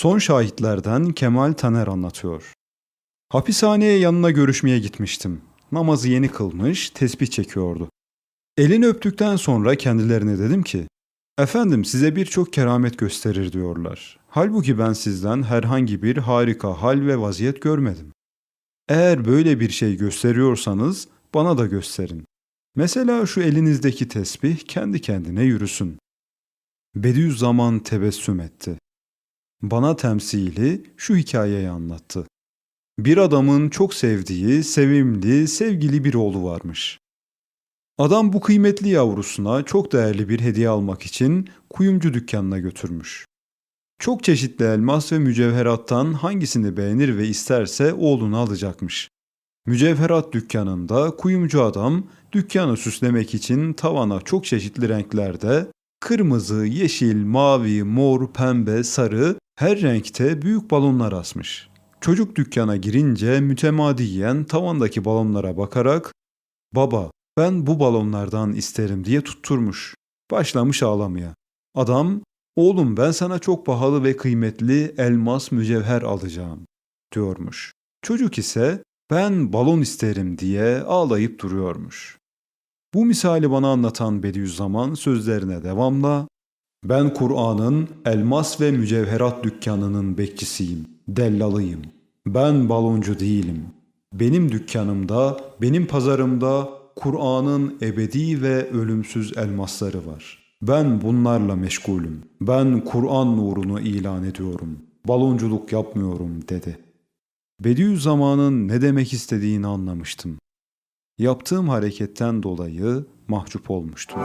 Son şahitlerden Kemal Taner anlatıyor. Hapishaneye yanına görüşmeye gitmiştim. Namazı yeni kılmış, tesbih çekiyordu. Elini öptükten sonra kendilerine dedim ki, "Efendim size birçok keramet gösterir diyorlar. Halbuki ben sizden herhangi bir harika hal ve vaziyet görmedim. Eğer böyle bir şey gösteriyorsanız bana da gösterin. Mesela şu elinizdeki tesbih kendi kendine yürüsün." Bediüzzaman tebessüm etti. Bana temsili şu hikayeyi anlattı. Bir adamın çok sevdiği, sevimli, sevgili bir oğlu varmış. Adam bu kıymetli yavrusuna çok değerli bir hediye almak için kuyumcu dükkanına götürmüş. Çok çeşitli elmas ve mücevherattan hangisini beğenir ve isterse oğluna alacakmış. Mücevherat dükkanında kuyumcu adam dükkanı süslemek için tavana çok çeşitli renklerde kırmızı, yeşil, mavi, mor, pembe, sarı her renkte büyük balonlar asmış. Çocuk dükkana girince mütemadiyen tavandaki balonlara bakarak "Baba, ben bu balonlardan isterim." diye tutturmuş. Başlamış ağlamaya. Adam, "Oğlum ben sana çok pahalı ve kıymetli elmas mücevher alacağım." diyormuş. Çocuk ise "Ben balon isterim." diye ağlayıp duruyormuş. Bu misali bana anlatan Bediüzzaman sözlerine devamla, "Ben Kur'an'ın elmas ve mücevherat dükkanının bekçisiyim, dellalıyım. Ben baloncu değilim. Benim dükkanımda, benim pazarımda Kur'an'ın ebedi ve ölümsüz elmasları var. Ben bunlarla meşgulüm. Ben Kur'an nurunu ilan ediyorum. Balonculuk yapmıyorum." dedi. Bediüzzaman'ın ne demek istediğini anlamıştım. Yaptığım hareketten dolayı mahcup olmuştum.